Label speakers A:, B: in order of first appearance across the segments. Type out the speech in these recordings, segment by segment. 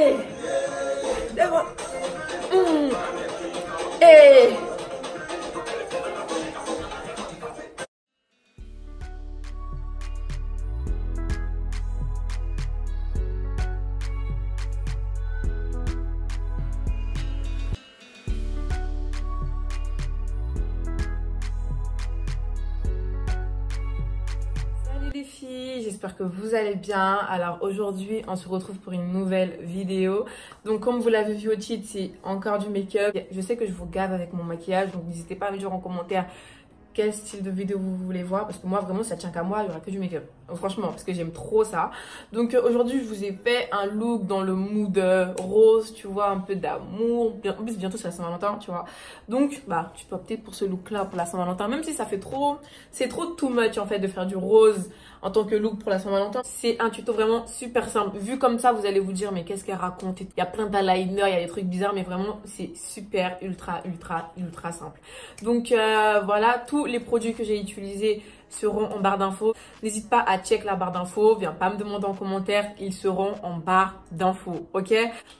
A: Hey, c'est bon. Hey. Les filles, j'espère que vous allez bien. Alors aujourd'hui on se retrouve pour une nouvelle vidéo. Donc comme vous l'avez vu au titre, c'est encore du make-up. Je sais que je vous gave avec mon maquillage, donc n'hésitez pas à me dire en commentaire quel style de vidéo vous voulez voir, parce que moi vraiment ça tient qu'à moi, il n'y aura que du make-up, franchement, parce que j'aime trop ça. Donc aujourd'hui je vous ai fait un look dans le mood rose, tu vois, un peu d'amour. En plus bientôt c'est la Saint-Valentin, tu vois, donc bah tu peux opter pour ce look là pour la Saint-Valentin, même si ça fait trop, c'est trop too much en fait de faire du rose en tant que look pour la Saint-Valentin. C'est un tuto vraiment super simple. Vu comme ça, vous allez vous dire mais qu'est-ce qu'elle raconte? Il y a plein d'eyeliner, il y a des trucs bizarres, mais vraiment c'est super ultra simple. Donc voilà, tous les produits que j'ai utilisés seront en barre d'infos. N'hésite pas à check la barre d'infos, viens pas me demander en commentaire, ils seront en barre d'infos, ok?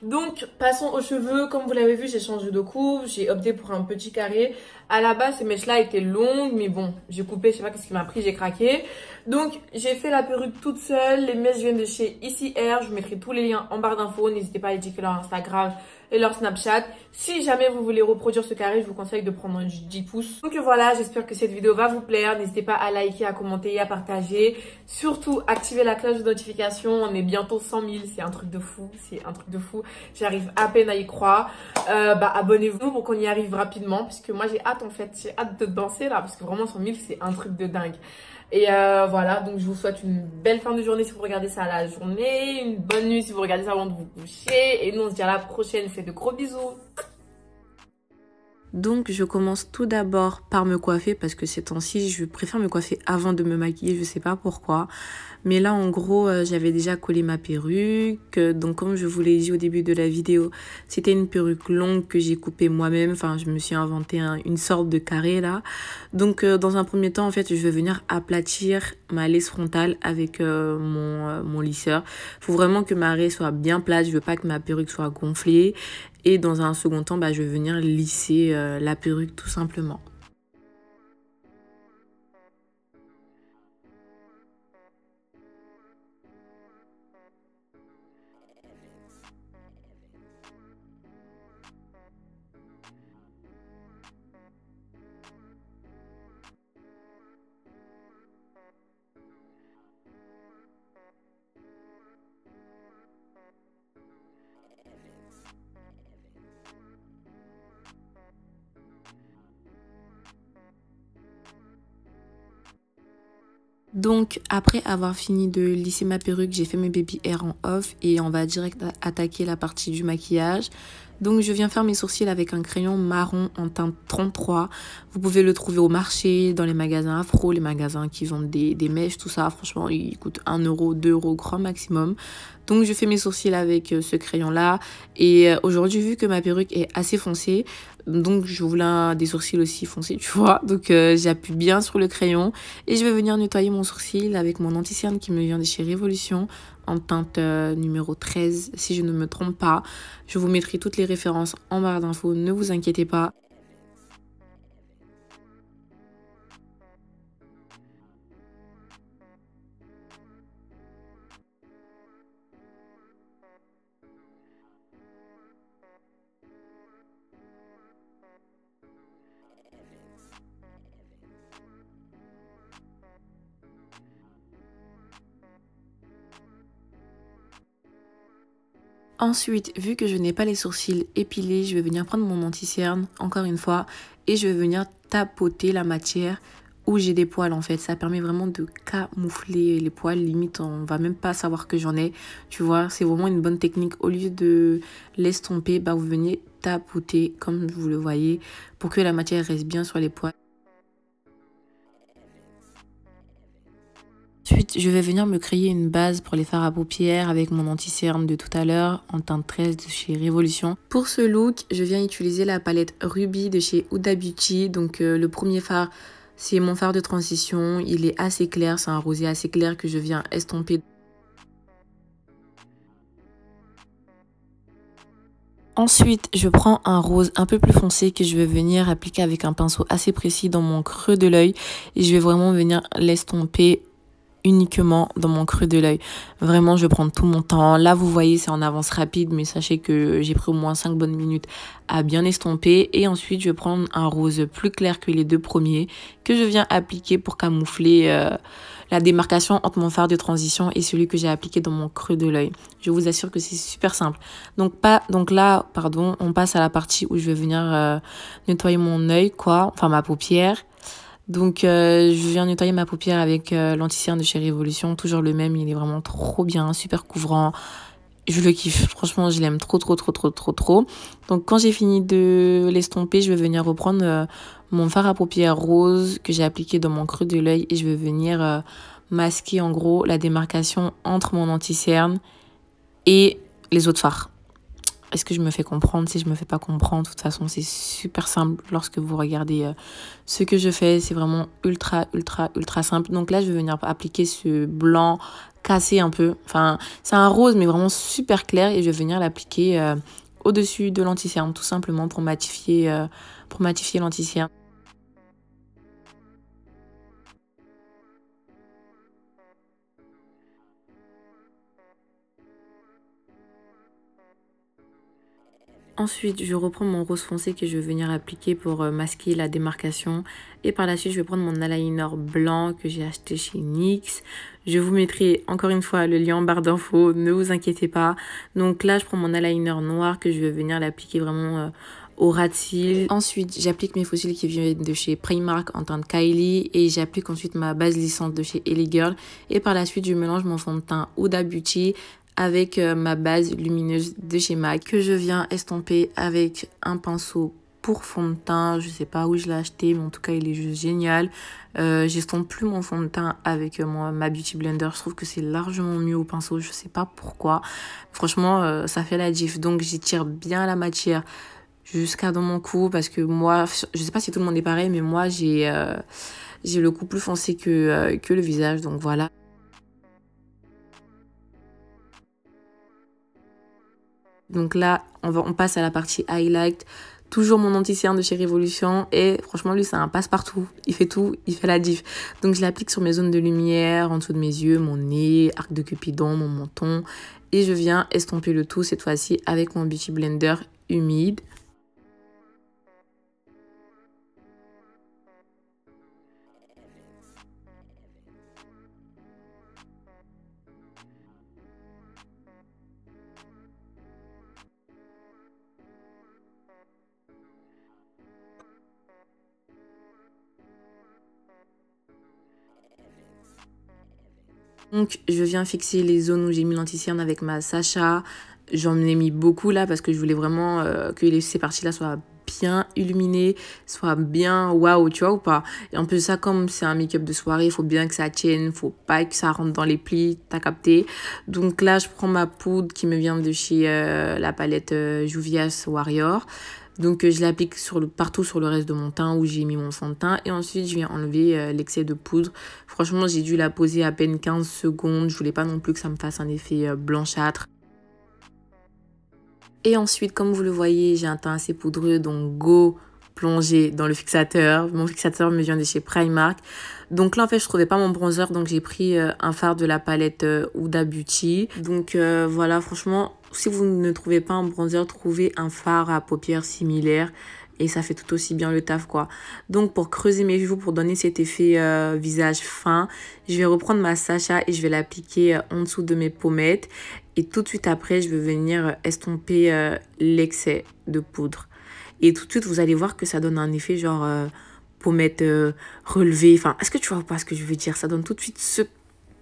A: Donc passons aux cheveux. Comme vous l'avez vu, j'ai changé de coupe, j'ai opté pour un petit carré. À la base ces mèches là étaient longues, mais bon, j'ai coupé, je sais pas qu'est-ce qui m'a pris, j'ai craqué. Donc j'ai fait la perruque toute seule. Les mèches viennent de chez Ici Air, je vous mettrai tous les liens en barre d'infos. N'hésitez pas à aller checker leur Instagram et leur Snapchat. Si jamais vous voulez reproduire ce carré, je vous conseille de prendre 10 pouces. Donc voilà, j'espère que cette vidéo va vous plaire. N'hésitez pas à liker, à commenter et à partager. Surtout, activez la cloche de notification. On est bientôt 100 000, c'est un truc de fou. C'est un truc de fou. J'arrive à peine à y croire. Abonnez-vous pour qu'on y arrive rapidement. Puisque moi, j'ai hâte en fait. J'ai hâte de danser là. Parce que vraiment, 100 000, c'est un truc de dingue. Et voilà, donc je vous souhaite une belle fin de journée si vous regardez ça à la journée, une bonne nuit si vous regardez ça avant de vous coucher. Et nous, on se dit à la prochaine. Je vous fais de gros bisous.
B: Donc je commence tout d'abord par me coiffer parce que ces temps-ci je préfère me coiffer avant de me maquiller, je sais pas pourquoi. Mais là en gros j'avais déjà collé ma perruque, donc comme je vous l'ai dit au début de la vidéo, c'était une perruque longue que j'ai coupée moi-même, enfin je me suis inventé une sorte de carré là. Donc dans un premier temps en fait je vais venir aplatir ma laisse frontale avec mon lisseur. Faut vraiment que ma raie soit bien plate, je veux pas que ma perruque soit gonflée. Et dans un second temps, je vais venir lisser la perruque tout simplement. Donc après avoir fini de lisser ma perruque, j'ai fait mes baby hair en off et on va direct attaquer la partie du maquillage. Donc je viens faire mes sourcils avec un crayon marron en teinte 33. Vous pouvez le trouver au marché, dans les magasins afro, les magasins qui vendent des mèches, tout ça. Franchement, il coûte 1 euro, 2 euros grand maximum. Donc je fais mes sourcils avec ce crayon-là. Et aujourd'hui, vu que ma perruque est assez foncée, donc je voulais des sourcils aussi foncés, tu vois. Donc j'appuie bien sur le crayon et je vais venir nettoyer mon sourcil avec mon anti-cerne qui me vient de chez Révolution en teinte numéro 13 si je ne me trompe pas. Je vous mettrai toutes les références en barre d'infos, ne vous inquiétez pas. Ensuite, vu que je n'ai pas les sourcils épilés, je vais venir prendre mon anti-cerne, encore une fois, et je vais venir tapoter la matière où j'ai des poils en fait. Ça permet vraiment de camoufler les poils, limite on va même pas savoir que j'en ai. Tu vois, c'est vraiment une bonne technique. Au lieu de l'estomper, vous venez tapoter comme vous le voyez pour que la matière reste bien sur les poils. Ensuite, je vais venir me créer une base pour les fards à paupières avec mon anti-cerne de tout à l'heure en teinte 13 de chez Révolution. Pour ce look, je viens utiliser la palette Ruby de chez Huda Beauty. Donc le premier fard, c'est mon fard de transition. Il est assez clair, c'est un rosé assez clair que je viens estomper. Ensuite, je prends un rose un peu plus foncé que je vais venir appliquer avec un pinceau assez précis dans mon creux de l'œil. Et je vais vraiment venir l'estomper uniquement dans mon creux de l'œil. Vraiment, je prends tout mon temps. Là, vous voyez, c'est en avance rapide, mais sachez que j'ai pris au moins 5 bonnes minutes à bien estomper. Et ensuite, je vais prendre un rose plus clair que les deux premiers que je viens appliquer pour camoufler la démarcation entre mon fard de transition et celui que j'ai appliqué dans mon creux de l'œil. Je vous assure que c'est super simple. Donc là, pardon, on passe à la partie où je vais venir nettoyer mon œil, enfin ma paupière. Donc, je viens nettoyer ma paupière avec l'anti-cerne de chez Révolution. Toujours le même, il est vraiment trop bien, super couvrant. Je le kiffe. Franchement, je l'aime trop. Donc, quand j'ai fini de l'estomper, je vais venir reprendre mon fard à paupières rose que j'ai appliqué dans mon creux de l'œil et je vais venir masquer en gros la démarcation entre mon anti-cerne et les autres fards. Est-ce que je me fais comprendre? Si je me fais pas comprendre, de toute façon, c'est super simple. Lorsque vous regardez ce que je fais, c'est vraiment ultra simple. Donc là, je vais venir appliquer ce blanc cassé un peu. Enfin, c'est un rose, mais vraiment super clair. Et je vais venir l'appliquer au-dessus de l'anti-cerne, tout simplement pour matifier l'anti-cerne. Ensuite, je reprends mon rose foncé que je vais venir appliquer pour masquer la démarcation. Et par la suite, je vais prendre mon eyeliner blanc que j'ai acheté chez NYX. Je vous mettrai encore une fois le lien en barre d'infos, ne vous inquiétez pas. Donc là, je prends mon eyeliner noir que je vais venir l'appliquer vraiment au ras de cils. Ensuite, j'applique mes faux cils qui viennent de chez Primark en teinte Kylie. Et j'applique ensuite ma base lissante de chez Ellie Girl. Et par la suite, je mélange mon fond de teint Huda Beauty avec ma base lumineuse de chez MAC que je viens estomper avec un pinceau pour fond de teint. Je sais pas où je l'ai acheté, mais en tout cas il est juste génial. J'estompe plus mon fond de teint avec ma Beauty Blender. Je trouve que c'est largement mieux au pinceau, je sais pas pourquoi. Franchement, ça fait la diff. Donc j'étire bien la matière jusqu'à dans mon cou parce que moi, je sais pas si tout le monde est pareil, mais moi j'ai le cou plus foncé que le visage, donc voilà. Donc là, on passe à la partie highlight. Toujours mon anti-cerne de chez Révolution. Et franchement, lui, c'est un passe-partout. Il fait tout, il fait la diff. Donc, je l'applique sur mes zones de lumière, en dessous de mes yeux, mon nez, arc de Cupidon, mon menton. Et je viens estomper le tout, cette fois-ci, avec mon Beauty Blender humide. Donc, je viens fixer les zones où j'ai mis l'anti-cerne avec ma Sacha. J'en ai mis beaucoup là parce que je voulais vraiment que ces parties-là soient bien illuminées, soient bien waouh, tu vois ou pas. Et en plus de ça, comme c'est un make-up de soirée, il faut bien que ça tienne, faut pas que ça rentre dans les plis, t'as capté. Donc là, je prends ma poudre qui me vient de chez la palette Juvia's Warrior. Donc, je l'applique partout sur le reste de mon teint où j'ai mis mon fond de teint. Et ensuite, je viens enlever l'excès de poudre. Franchement, j'ai dû la poser à peine 15 secondes. Je voulais pas non plus que ça me fasse un effet blanchâtre. Et ensuite, comme vous le voyez, j'ai un teint assez poudreux. Donc, go plonger dans le fixateur. Mon fixateur me vient de chez Primark. Donc là, en fait, je trouvais pas mon bronzer. Donc, j'ai pris un fard de la palette Huda Beauty. Donc, voilà, franchement, si vous ne trouvez pas un bronzer, trouvez un fard à paupières similaire. Et ça fait tout aussi bien le taf, quoi. Donc, pour creuser mes joues, pour donner cet effet visage fin, je vais reprendre ma Sacha et je vais l'appliquer en dessous de mes pommettes. Et tout de suite après, je vais venir estomper l'excès de poudre. Et tout de suite, vous allez voir que ça donne un effet genre pommette relevée. Enfin, est-ce que tu vois pas ce que je veux dire? Ça donne tout de suite ce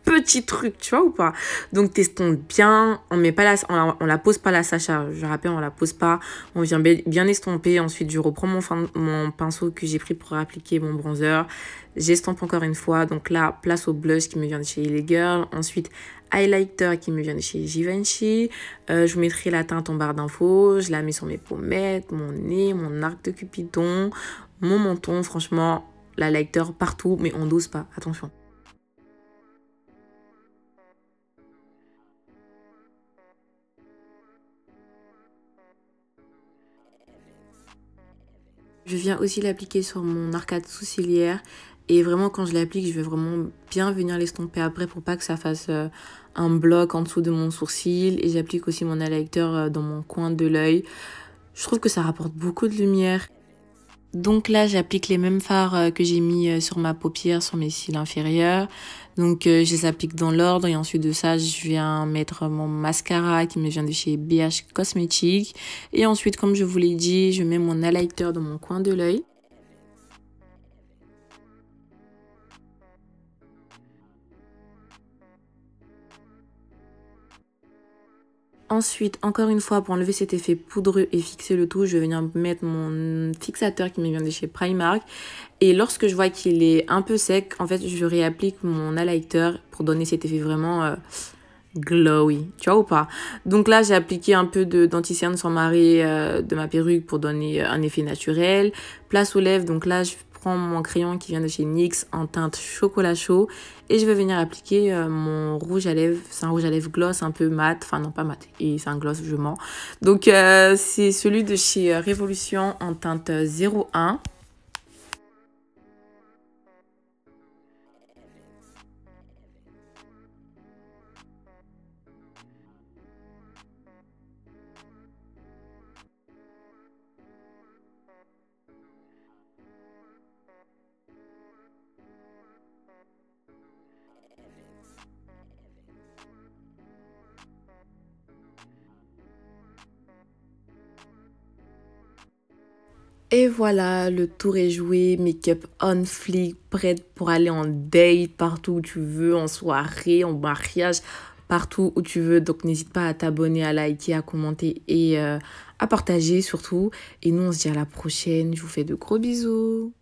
B: petit truc, tu vois ou pas? Donc, t'estompes bien. On la pose pas la Sacha. Je rappelle, on la pose pas. On vient bien estomper. Ensuite, je reprends mon pinceau que j'ai pris pour appliquer mon bronzer. J'estompe encore une fois. Donc là, place au blush qui me vient de chez Ellie Girl. Ensuite, highlighter qui me vient de chez Givenchy. Je vous mettrai la teinte en barre d'infos. Je la mets sur mes pommettes, mon nez, mon arc de Cupidon, mon menton. Franchement, l'highlighter partout, mais on dose pas. Attention. Je viens aussi l'appliquer sur mon arcade sourcilière. Et vraiment, quand je l'applique, je vais vraiment bien venir l'estomper après pour pas que ça fasse un bloc en dessous de mon sourcil. Et j'applique aussi mon highlighter dans mon coin de l'œil. Je trouve que ça rapporte beaucoup de lumière. Donc là, j'applique les mêmes fards que j'ai mis sur ma paupière, sur mes cils inférieurs. Donc je les applique dans l'ordre et ensuite de ça, je viens mettre mon mascara qui me vient de chez BH Cosmetics. Et ensuite, comme je vous l'ai dit, je mets mon highlighter dans mon coin de l'œil. Ensuite, encore une fois, pour enlever cet effet poudreux et fixer le tout, je vais venir mettre mon fixateur qui me vient de chez Primark. Et lorsque je vois qu'il est un peu sec, en fait, je réapplique mon highlighter pour donner cet effet vraiment glowy. Tu vois ou pas? Donc là, j'ai appliqué un peu d'anti-cerne sur ma raie de ma perruque pour donner un effet naturel. Place aux lèvres, donc là, je prends mon crayon qui vient de chez NYX en teinte chocolat chaud et je vais venir appliquer mon rouge à lèvres. C'est un rouge à lèvres gloss un peu mat, enfin non pas mat, et c'est un gloss, je mens. Donc c'est celui de chez Révolution en teinte 01. Et voilà, le tour est joué, make-up on fleek, prête pour aller en date, partout où tu veux, en soirée, en mariage, partout où tu veux. Donc n'hésite pas à t'abonner, à liker, à commenter et à partager surtout. Et nous, on se dit à la prochaine. Je vous fais de gros bisous.